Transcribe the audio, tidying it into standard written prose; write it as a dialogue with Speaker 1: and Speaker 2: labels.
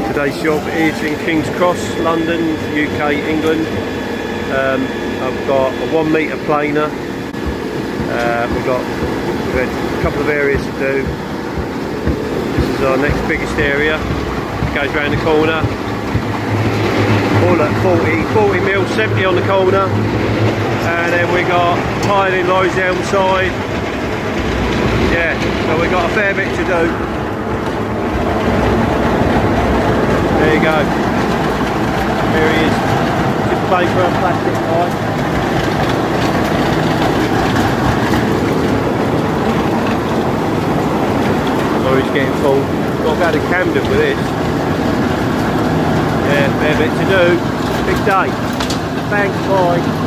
Speaker 1: Today's job is in King's Cross, London, UK, England. I've got a 1 metre planer. We've had a couple of areas to do. This is our next biggest area. It goes round the corner. All at 40 mil, 70 on the corner. And then we got piling lorries down the side. Yeah, so we've got a fair bit to do. There you go. Here he is. Just paper and plastic pipe. Lorry's getting full. Got to go to Camden with this. Yeah, fair bit to do. Big day. Thanks, bye.